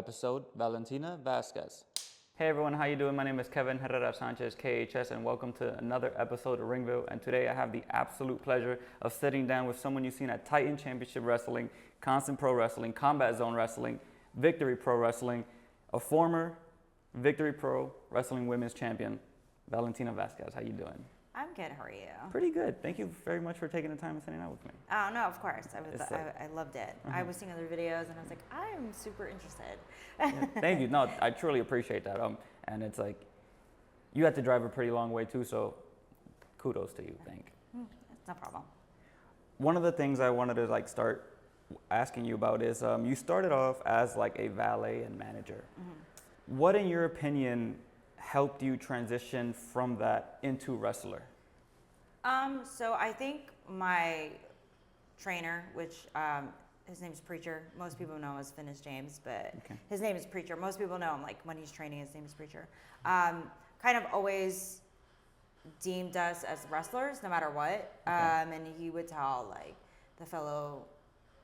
episode, Valentina Vazquez. Hey everyone, how you doing? My name is Kevin Herrera Sanchez, KHS, and welcome to another episode of Ringville. And today I have the absolute pleasure of sitting down with someone you've seen at Titan Championship Wrestling, Constant Pro Wrestling, Combat Zone Wrestling, Victory Pro Wrestling, a former Victory Pro Wrestling Women's Champion, Valentina Vazquez. How you doing? I'm good. How are you? Pretty good. Thank you very much for taking the time and sitting out with me. Oh, no, of course. I loved it. I was seeing other videos and I was like, I'm super interested. Yeah, thank you. No, I truly appreciate that. And it's like, you had to drive a pretty long way too, so kudos to you, thank you. It's no problem. One of the things I wanted to start asking you about is you started off as like a valet and manager. Mm-hmm. What, in your opinion, helped you transition from that into wrestler? So I think my trainer, which his name's Preacher. Most people know him as Finish James, but his name is Preacher. Most people know him like when he's training, his name is Preacher. Kind of always deemed us as wrestlers, no matter what. And he would tell like the fellow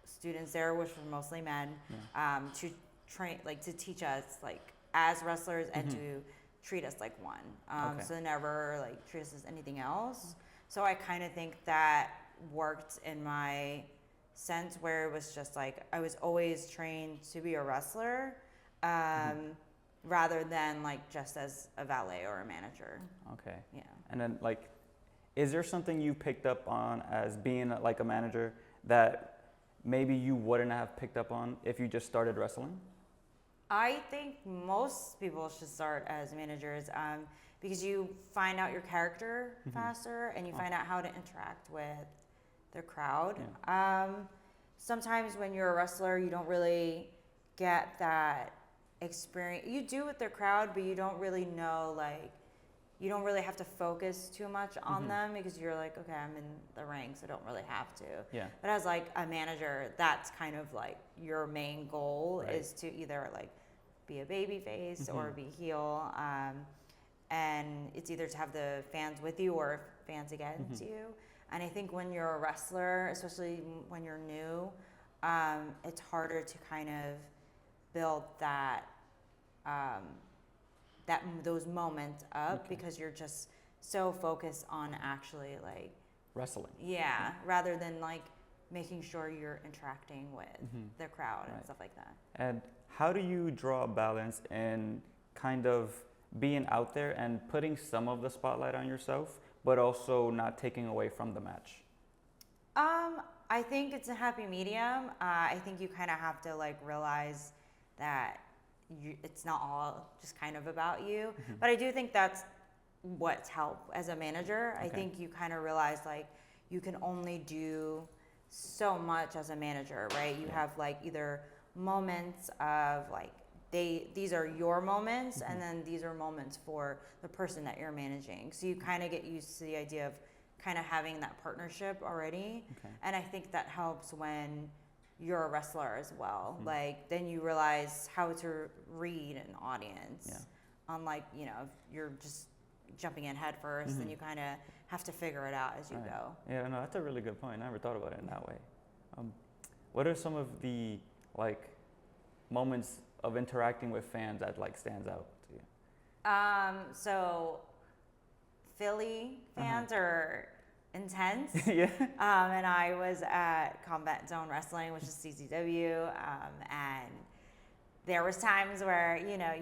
students there, which were mostly men, to train, like to teach us like as wrestlers and to treat us like one. So never like treat us as anything else. So I kind of think that worked in my sense where it was just like I was always trained to be a wrestler rather than like just as a valet or a manager. Okay. Yeah. And then like, is there something you picked up on as being like a manager that maybe you wouldn't have picked up on if you just started wrestling? I think most people should start as managers because you find out your character faster and you find out how to interact with the crowd. Yeah. Sometimes when you're a wrestler, you don't really get that experience. You do with the crowd, but you don't really know, like, you don't really have to focus too much on them because you're like, okay, I'm in the ring, so I don't really have to. Yeah. But as like a manager, that's kind of like your main goal is to either like be a baby face or be heel. And it's either to have the fans with you or fans against you. And I think when you're a wrestler, especially when you're new, it's harder to kind of build that those moments up because you're just so focused on actually like wrestling. Yeah, rather than like making sure you're interacting with the crowd and stuff like that. And how do you draw a balance in kind of being out there and putting some of the spotlight on yourself, but also not taking away from the match? I think it's a happy medium. I think you kind of have to like realize that it's not all just kind of about you. But I do think that's what's helped as a manager. I think you kind of realize like you can only do so much as a manager, right? You have like either moments of like these are your moments and then these are moments for the person that you're managing. So you kind of get used to the idea of kind of having that partnership already. And I think that helps when you're a wrestler as well. Like then you realize how to read an audience. Unlike, you know, if you're just jumping in head first, then you kind of have to figure it out as you go. Yeah, no, that's a really good point. I never thought about it in that way. What are some of the like moments of interacting with fans that like stands out to you? So Philly fans are intense. Yeah. And I was at Combat Zone Wrestling, which is CZW, and there was times where, you know,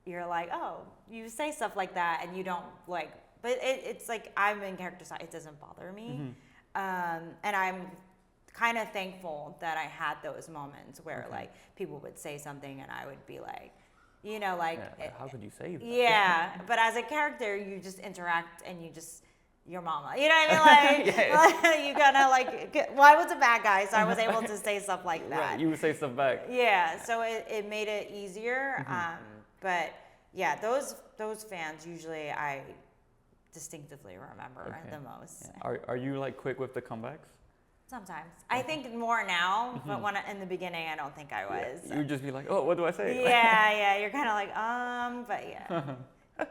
you're like, oh, you say stuff like that and you don't like, but it's like I'm in character, so it doesn't bother me. And I'm kind of thankful that I had those moments where like people would say something and I would be like, you know, like how could you say that? Yeah, but as a character, you just interact and you just your mama, you know what I mean? Like you gotta like. Well, I was a bad guy, so I was able to say stuff like that. Right, you would say stuff back. Yeah, so it made it easier. But yeah, those fans usually I distinctively remember the most. Yeah. Are you like quick with the comebacks? Sometimes. I think more now, but in the beginning, I don't think I was. Yeah. You'd just be like, oh, what do I say? Yeah, you're kind of like, but yeah.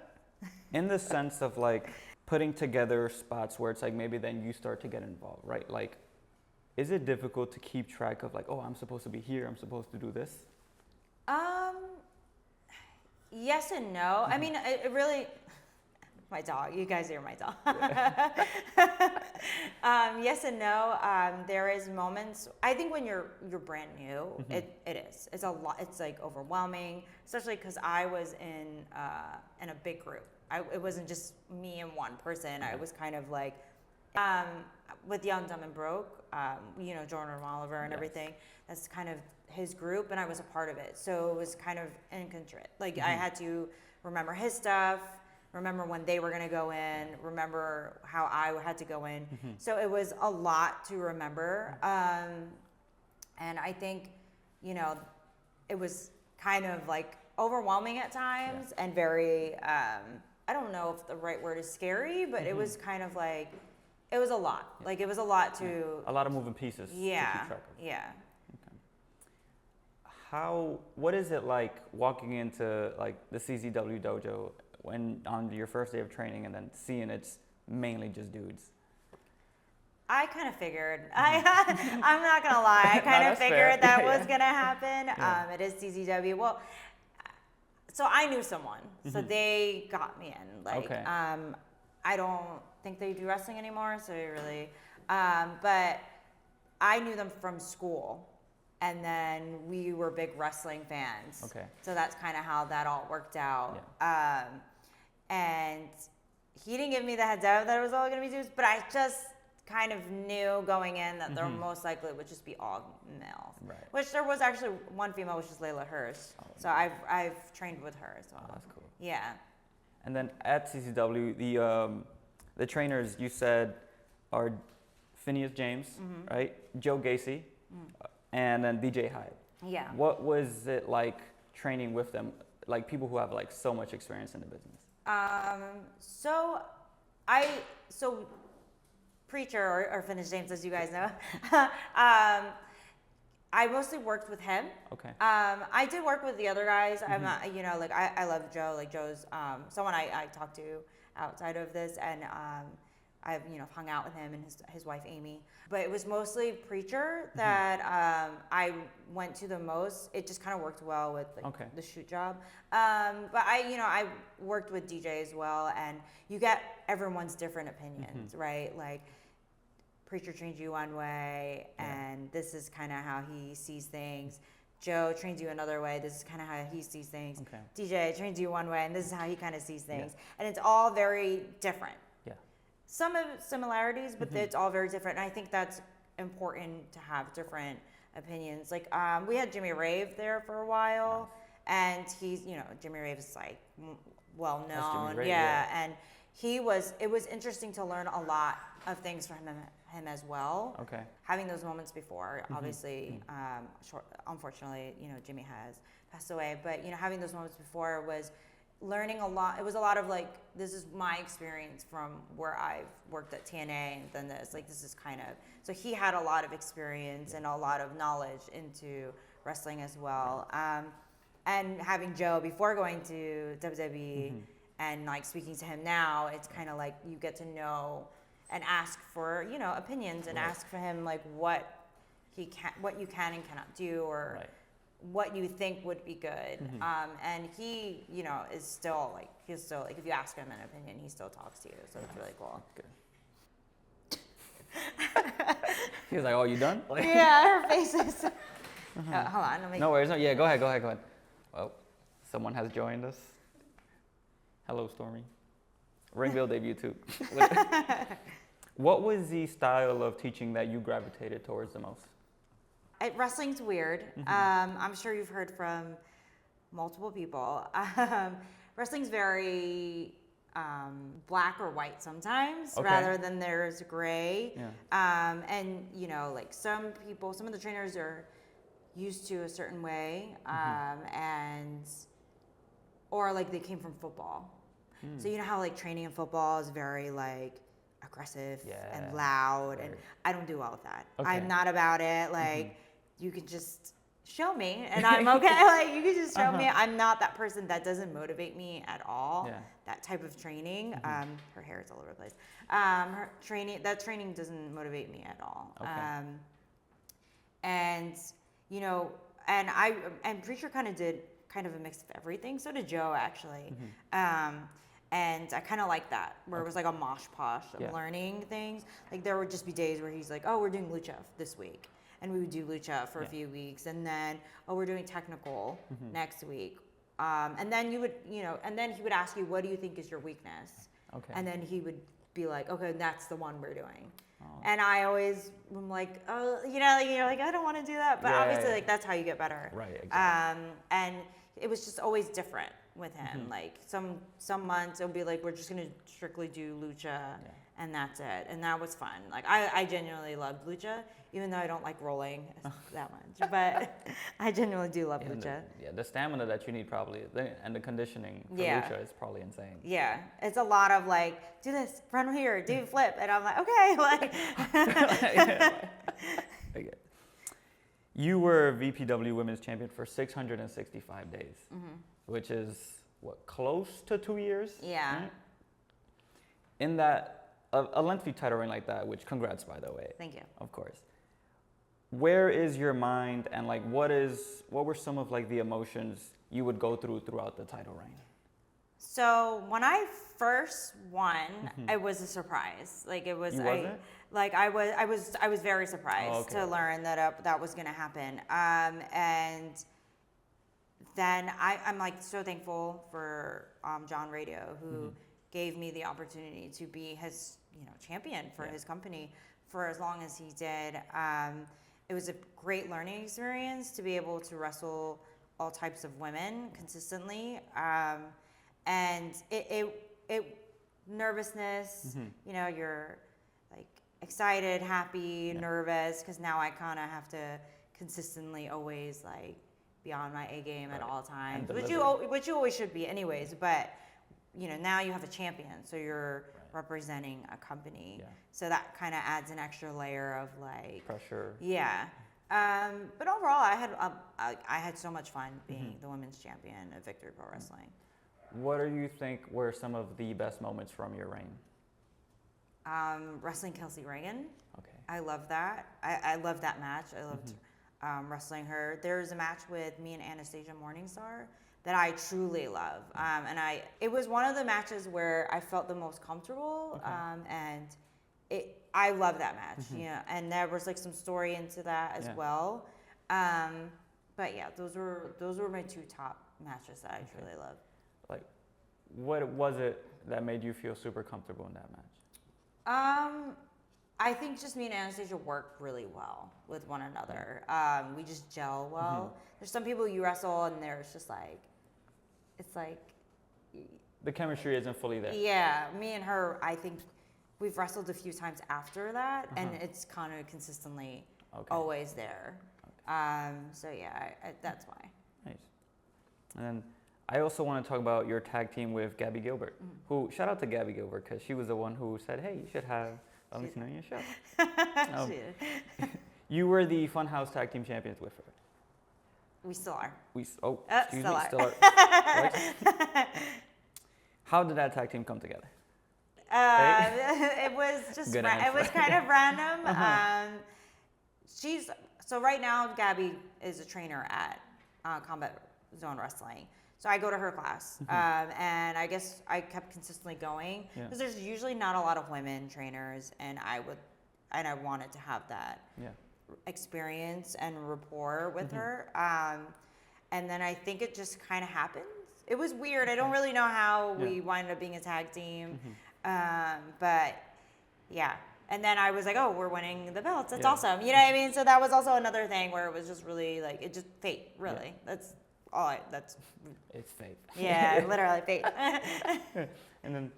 In the sense of like putting together spots where it's like maybe then you start to get involved, right? Like, is it difficult to keep track of like, oh, I'm supposed to be here, I'm supposed to do this? Um, yes and no. I mean, it really. My dog. You guys hear my dog. Yes and no. There is moments. I think when you're brand new, it is. It's a lot. It's like overwhelming, especially because I was in a big group. It wasn't just me and one person. I was kind of like with Young, Dumb, and Broke. Jordan Oliver and everything. That's kind of his group, and I was a part of it. So it was kind of incontrate. Like I had to remember his stuff. Remember when they were going to go in, remember how I had to go in. So it was a lot to remember. And I think, it was kind of like overwhelming at times and very, I don't know if the right word is scary, but it was kind of like, it was a lot. Like it was a lot to... A lot of moving pieces to keep track of. Yeah. Okay. What is it like walking into like the CZW dojo when on your first day of training and then seeing it's mainly just dudes? I kind of figured. I'm not gonna lie. I kind of figured that was gonna happen. Yeah. It is CZW. Well, so I knew someone, so they got me in. Like, I don't think they do wrestling anymore, so really. But I knew them from school. And then we were big wrestling fans. Okay. So that's kind of how that all worked out. Yeah. And he didn't give me the heads up that it was all going to be dudes, but I just kind of knew going in that there most likely would just be all males. Right. Which there was actually one female, which is Layla Hirsch. Oh, so I've trained with her as well. Oh, that's cool. Yeah. And then at CCW, the trainers you said are Phineas James, right? Joe Gacy. And then DJ Hyde. Yeah. What was it like training with them? Like people who have like so much experience in the business. So Preacher or Phineas James, as you guys know, I mostly worked with him. Okay. I did work with the other guys. I'm not, I love Joe. Like Joe's someone I talk to outside of this, and I've hung out with him and his wife Amy, but it was mostly Preacher that I went to the most. It just kind of worked well with the shoot job. But I worked with DJ as well, and you get everyone's different opinions, right? Like Preacher trains you one way, and this is kind of how he sees things. Joe trains you another way. This is kind of how he sees things. Okay. DJ trains you one way, and this is how he kind of sees things. Yeah. And it's all very different. Some of similarities, but it's all very different. And I think that's important to have different opinions. Like we had Jimmy Rave there for a while, and he's Jimmy Rave is like well known, Rave, and it was interesting to learn a lot of things from him as well. Okay, having those moments before, obviously, unfortunately, Jimmy has passed away, but having those moments before was learning a lot. It was a lot of like, this is my experience from where I've worked at TNA and then this is kind of, so he had a lot of experience and a lot of knowledge into wrestling as well. And having Joe before going to WWE and like speaking to him now, it's kind of like you get to know and ask for, opinions and ask for him like what you can and cannot do, or what you think would be good. And he, is still like, if you ask him an opinion, he still talks to you. So it's really cool. Good. He was like, "Oh, you done?" Yeah, her face is. Hold on. No worries. No, yeah, go ahead. Well, someone has joined us. Hello, Stormy. Ringville debut too. What was the style of teaching that you gravitated towards the most? Wrestling's weird. I'm sure you've heard from multiple people. Wrestling's very black or white sometimes, rather than there's gray. Yeah. And like some of the trainers are used to a certain way, or like they came from football. So you know how like training in football is very like aggressive and loud, and I don't do all of that. I'm not about it. Like you can just show me and I'm okay. Like you can just show me. I'm not that person. That doesn't motivate me at all. Yeah. That type of training. Her hair is all over the place. That training doesn't motivate me at all. Okay. And and Preacher kind of did kind of a mix of everything. So did Joe, actually. And I kind of like that, where it was like a mosh posh of learning things. Like there would just be days where he's like, oh, we're doing lucha this week. And we would do lucha for a few weeks. And then, oh, we're doing technical next week. And then and then he would ask you, what do you think is your weakness? Okay. And then he would be like, okay, that's the one we're doing. Oh. And I always am like, oh, you're like, I don't want to do that. But obviously, like, that's how you get better. Right, exactly. And it was just always different with him. Like, some months, it'll be like, we're just going to strictly do lucha, and that's it. And that was fun. Like, I genuinely loved lucha, even though I don't like rolling that much. But I genuinely do love lucha. The stamina that you need probably, and the conditioning for lucha is probably insane. Yeah, it's a lot of like, do this, run here, do flip. And I'm like, okay. Okay. You were VPW Women's Champion for 665 days, which is, close to 2 years? Yeah. Right? In that, a lengthy title reign like that, which congrats, by the way. Thank you. Of course. Where is your mind, and like, what were some of like the emotions you would go through throughout the title reign? So when I first won, it was a surprise. Like it was, I was very surprised to learn that that was going to happen. And then I'm like so thankful for John Radio, who gave me the opportunity to be his champion for his company for as long as he did. It was a great learning experience to be able to wrestle all types of women consistently. And it nervousness, you're like excited, happy, nervous, because now I kind of have to consistently always like be on my A game at all times, which you always should be anyways. But now you have a champion, so you're representing a company, so that kind of adds an extra layer of like pressure. Yeah. But overall, I had so much fun being the women's champion of Victory Pro Wrestling. What do you think were some of the best moments from your reign? Wrestling Kelsey Reagan. Okay. I love that. I love that match. I loved wrestling her. There's a match with me and Anastasia Morningstar that I truly love. It was one of the matches where I felt the most comfortable. And I love that match. And there was like some story into that as well. But yeah, those were my two top matches that I truly loved. Like, what was it that made you feel super comfortable in that match? I think just me and Anastasia work really well with one another. We just gel well. There's some people you wrestle and there's just like, it's like... The chemistry isn't fully there. Yeah, me and her, I think we've wrestled a few times after that, and it's kind of consistently always there. So yeah, that's why. Nice. And then I also want to talk about your tag team with Gabby Gilbert, who, shout out to Gabby Gilbert, because she was the one who said, hey, you should have Valentina on your show. You were the Funhouse Tag Team Champions with her. We still are. Still are. How did that tag team come together? It was just, it was kind of random. So right now, Gabby is a trainer at Combat Zone Wrestling. So I go to her class, and I guess I kept consistently going because there's usually not a lot of women trainers, and I wanted to have that experience and rapport with her. And then I think it just kind of happened. It was weird. I don't really know how we wound up being a tag team, but yeah. And then I was like, oh, we're winning the belts. That's awesome. You know what I mean? So that was also another thing where it was just really like, it just fate, really. That's all it's fate. Yeah, literally fate. And then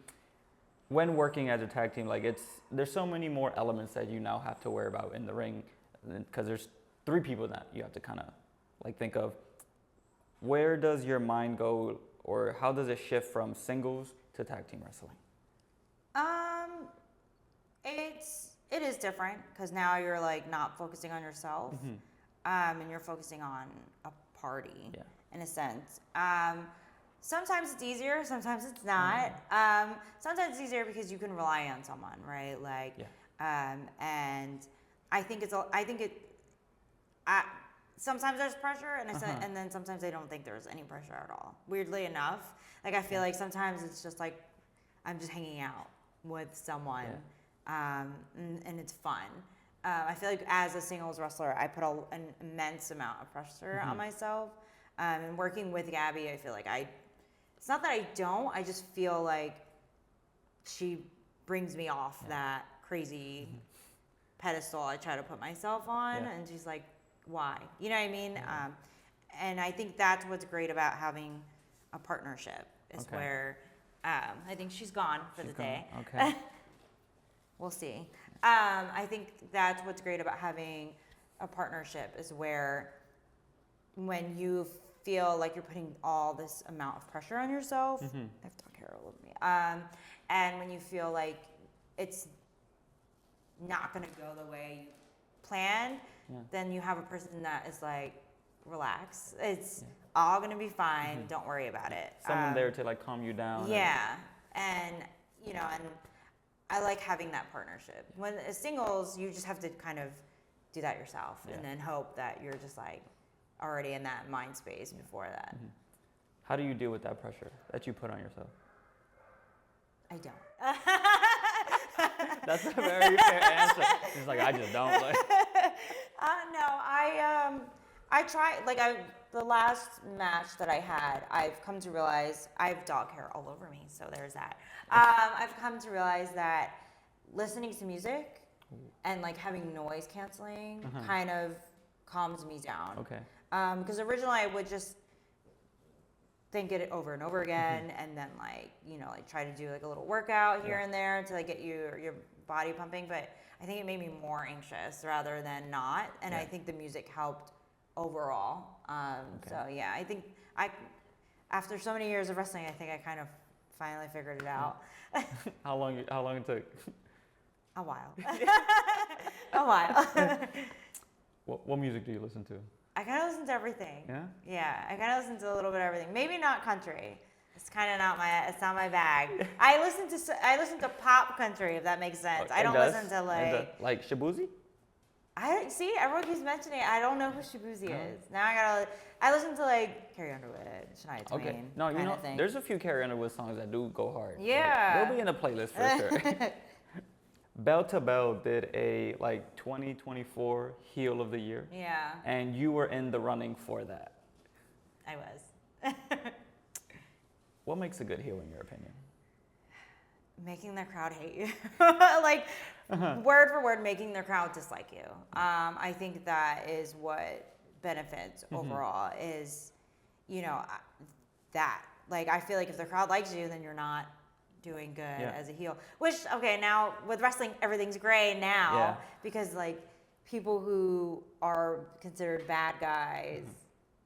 when working as a tag team, like there's so many more elements that you now have to worry about in the ring, because there's 3 people that you have to kind of like think of. Where does your mind go, or how does it shift from singles to tag team wrestling? It is different because now you're like not focusing on yourself, and you're focusing on a party in a sense. Sometimes it's easier, sometimes it's not. Sometimes it's easier because you can rely on someone, right? Like, and I think sometimes there's pressure, and and then sometimes I don't think there's any pressure at all. Weirdly enough, like I feel like sometimes it's just like I'm just hanging out with someone, and it's fun. I feel like as a singles wrestler, I put an immense amount of pressure on myself. And working with Gabby, I feel like it's not that I don't, I just feel like she brings me off that crazy pedestal I try to put myself on. And she's like, why? You know what I mean? And I think that's what's great about having a partnership is where I think she's gone for the day. Okay. We'll see. I think that's what's great about having a partnership is where when you feel like you're putting all this amount of pressure on yourself, I have to talk hair all over me. And when you feel like it's not going to go the way you planned, then you have a person that is like, relax. It's all going to be fine. Don't worry about it. Someone there to like calm you down. Yeah. And, you know, and I like having that partnership. When as singles, you just have to kind of do that yourself and then hope that you're just like already in that mind space before that. How do you deal with that pressure that you put on yourself? I don't. That's a very fair answer. She's like, I just don't. Like. No, I try, like the last match that I had, I've come to realize I have dog hair all over me, so there's that. I've come to realize that listening to music and like having noise canceling kind of calms me down. Okay. Because originally I would just think it over and over again, and then like, you know, like try to do like a little workout here and there to like get your body pumping, but I think it made me more anxious rather than not, and I think the music helped overall. So yeah, I think after so many years of wrestling, I think I kind of finally figured it out. How long it took? A while. A while. What music do you listen to? I kind of listen to everything. Yeah? Yeah, I kind of listen to a little bit of everything. Maybe not country. It's kind of it's not my bag. I listen to pop country, if that makes sense. I don't listen to like Shabuzi? Everyone keeps mentioning it. I don't know who Shabuzi is. Now I listen to like Carrie Underwood, Shania Twain. Okay. No, you know, there's a few Carrie Underwood songs that do go hard. Yeah. Like, they'll be in the playlist for sure. Bell to Bell did a 2024 Heel of the Year. Yeah. And you were in the running for that. I was. What makes a good heel in your opinion? Making the crowd hate you. Like, word for word, making the crowd dislike you. I think that is what benefits overall is, you know, that. Like, I feel like if the crowd likes you, then you're not doing good as a heel. Which, okay, now with wrestling, everything's gray now because, like, people who are considered bad guys.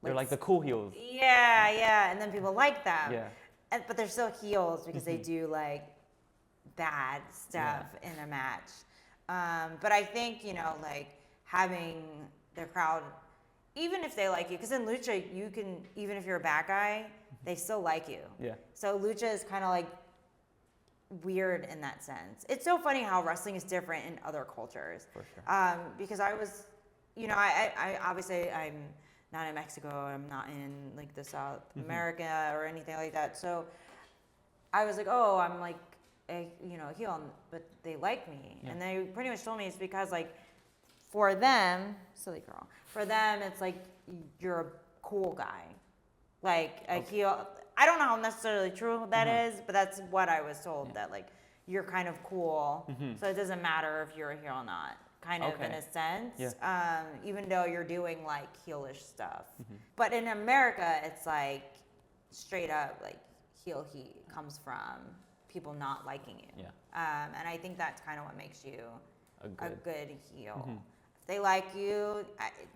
They're like the cool heels. Yeah, and then people like them. Yeah. But they're still heels because they do, like, bad stuff in a match. But I think, you know, like, having the crowd, even if they like you, because in lucha, you can, even if you're a bad guy, they still like you. Yeah. So lucha is kind of like weird in that sense. It's so funny how wrestling is different in other cultures. For sure. Because I was, you know, I obviously I'm not in Mexico. I'm not in like the South America or anything like that. So I was like, oh, I'm like a heel, but they like me, and they pretty much told me it's because like for them, silly girl, for them it's like you're a cool guy, like a heel. I don't know how necessarily true that is, but that's what I was told, that like you're kind of cool, so it doesn't matter if you're a heel or not, kind of in a sense, even though you're doing like heelish stuff. But in America, it's like straight up like heel heat comes from people not liking you. And I think that's kind of what makes you a good heel. If they like you,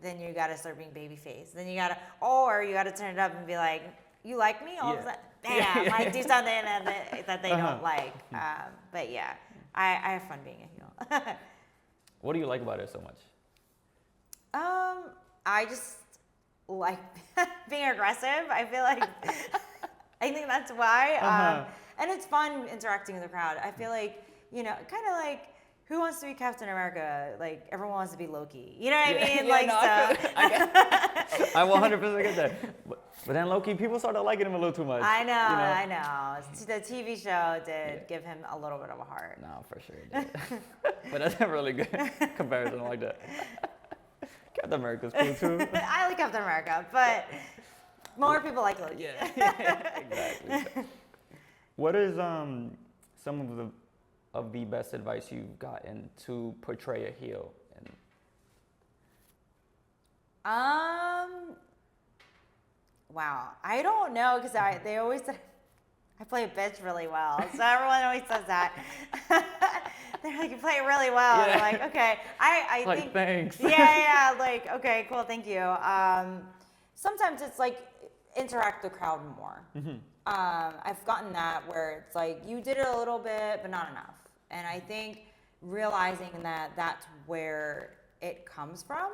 then you got to start being babyface. Then you got to, or you got to turn it up and be like, you like me? All of that, bam, like do something that they don't like. But yeah, I have fun being a heel. What do you like about it so much? I just like being aggressive. I feel like, I think that's why. And it's fun interacting with the crowd. I feel like, you know, kind of like who wants to be Captain America? Like, everyone wants to be Loki. You know what I mean? Yeah, Like, no, I 100% get that. But then Loki, people started liking him a little too much. I know, you know? I know. The TV show did give him a little bit of a heart. No, for sure it did. But that's a really good comparison like that. Captain America's cool too. I like Captain America, but more people like Loki. Yeah, exactly. What is some of the best advice you've gotten to portray a heel? Wow, I don't know because they always said I play a bitch really well, so everyone always says that. They're like, you play it really well. Yeah. I'm like, okay, I Like, think thanks. yeah, like, okay, cool, thank you. Sometimes it's like interact with the crowd more. I've gotten that where it's like you did it a little bit, but not enough. And I think realizing that that's where it comes from,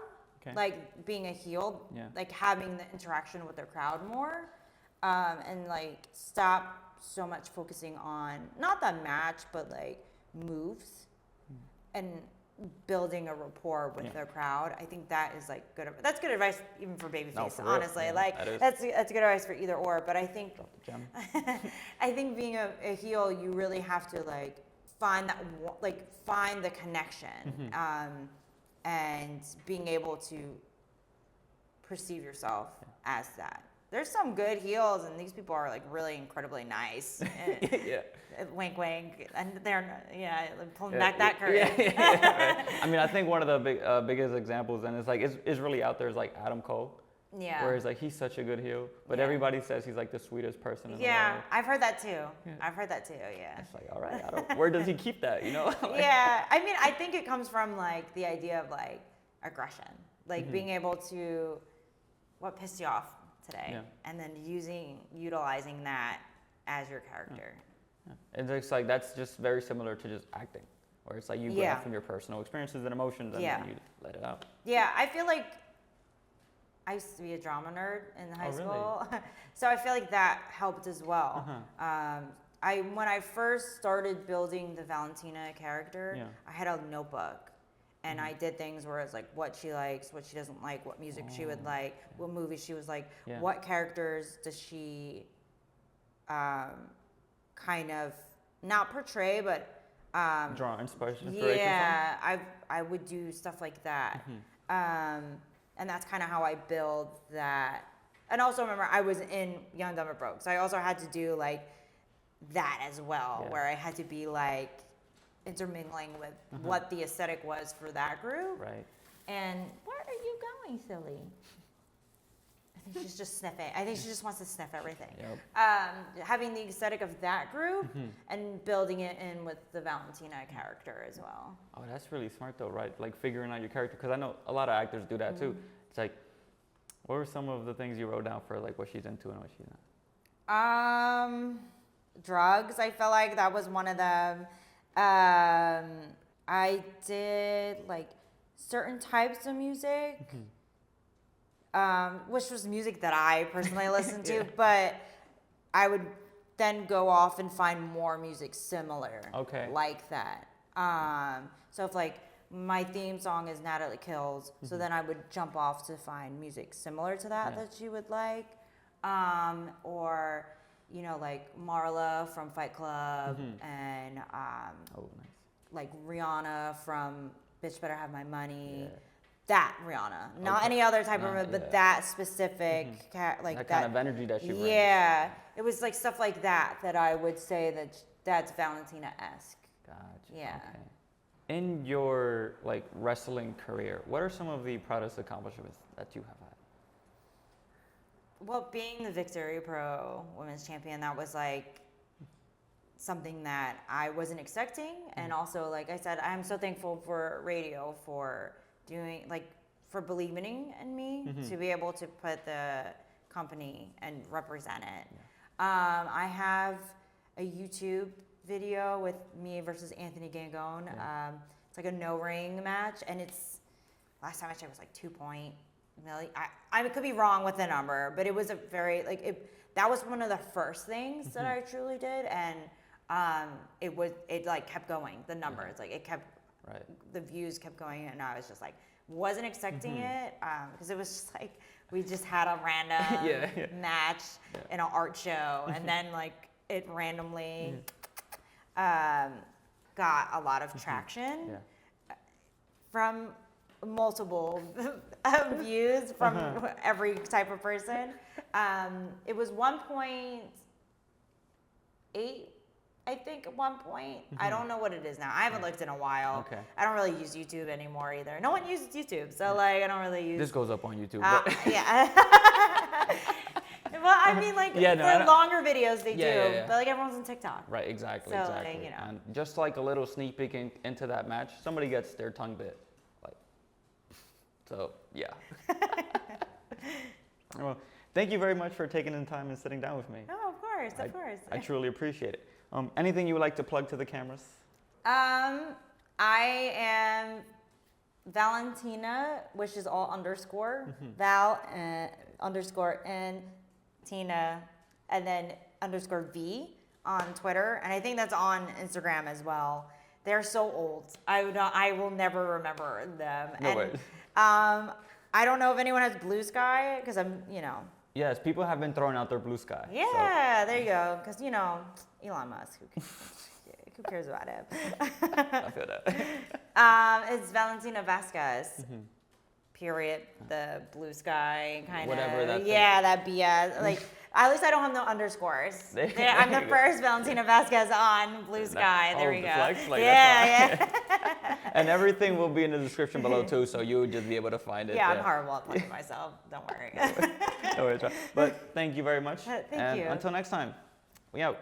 like being a heel, like having the interaction with the crowd more, and like stop so much focusing on not the match, but like moves and building a rapport with the crowd. I think that is like good. That's good advice even for babyface, honestly. Yeah, like that's good advice for either or. But I think I think being a heel, you really have to like find the connection, and being able to perceive yourself as that. There's some good heels, and these people are like really incredibly nice. Yeah. Wink, wink, and they're pulling back that curtain. Right. I mean, I think one of the biggest examples, and it's like it's really out there, is like Adam Cole. Yeah. Where it's like he's such a good heel, but everybody says he's like the sweetest person in the world. Yeah, I've heard that too. I've heard that too. Yeah. It's like, all right, where does he keep that? You know? Like, yeah, I mean, I think it comes from like the idea of like aggression, like being able to, what pissed you off today, and then utilizing that as your character. It's just like that's just very similar to just acting, where it's like you grab from your personal experiences and emotions, and then you let it out. Yeah, I feel like I used to be a drama nerd in high school, so I feel like that helped as well. When I first started building the Valentina character, I had a notebook, and I did things where it's like what she likes, what she doesn't like, what music she would like, what movies she was like, what characters does she kind of not portray, but draw inspiration. Yeah, I would do stuff like that, and that's kind of how I build that. And also remember, I was in Young Dumb and Broke, so I also had to do like that as well, where I had to be like intermingling with what the aesthetic was for that group. Right. And where are you going, silly? I think she's just sniffing. I think she just wants to sniff everything. Yep. Having the aesthetic of that group and building it in with the Valentina character as well. Oh, that's really smart though, right? Like figuring out your character, because I know a lot of actors do that too. It's like, what were some of the things you wrote down for like what she's into and what she's not? Drugs. I felt like that was one of them. I did like certain types of music. Which was music that I personally listened to, but I would then go off and find more music similar, like that. So if like my theme song is Natalie Kills, so then I would jump off to find music similar to that that you would like, or you know, like Marla from Fight Club, and like Rihanna from Bitch Better Have My Money. That Rihanna, not any other type of, but that specific, like that kind of energy that she brings. Yeah, it was like stuff like that I would say that's Valentina-esque. Gotcha. Yeah. Okay. In your like wrestling career, what are some of the proudest accomplishments that you have had? Well, being the Victory Pro Women's Champion, that was like something that I wasn't expecting, and also, like I said, I'm so thankful for radio for doing, like, for believing in me to be able to put the company and represent it. I have a YouTube video with me versus Anthony Gangone. It's like a no-ring match, and it's, last time I checked, it was like 2 million. I could be wrong with the number, but it was a very, like, that was one of the first things that I truly did, and it like kept going, the numbers, like it kept Right. the views kept going, and I was just like, wasn't expecting it, because it was just like, we just had a random match in an art show, and then like it randomly got a lot of traction from multiple views from every type of person. It was 1.8, I think, at one point. I don't know what it is now. I haven't looked in a while. Okay. I don't really use YouTube anymore either. No one uses YouTube, so like I don't really use. This goes up on YouTube. Yeah. Well, I mean, like for longer videos they do, but like everyone's on TikTok. Right. Exactly. So, exactly. like, you know. And just like a little sneak peek into that match, somebody gets their tongue bit. Like, so yeah. Well, thank you very much for taking the time and sitting down with me. Oh, of course, of course. I truly appreciate it. Anything you would like to plug to the cameras? I am Valentina, which is all underscore, Val underscore and Tina, and then underscore V on Twitter, and I think that's on Instagram as well. They're so old. I will never remember them. No worries. I don't know if anyone has Blue Sky, because I'm, Yes, people have been throwing out their Blue Sky. Yeah, there you go. Because, Elon Musk, who cares about him? I feel that. It's Valentina Vazquez. Period. The Blue Sky kind of. Whatever that thing. Yeah, that BS. Like, at least I don't have no underscores. I'm the first Valentina Vazquez on Blue Sky. There we go. Flex, like, yeah. And everything will be in the description below too, so you would just be able to find it. Yeah, I'm horrible at plugging myself. Don't worry. No worries. But thank you very much. Thank and you. Until next time, we out.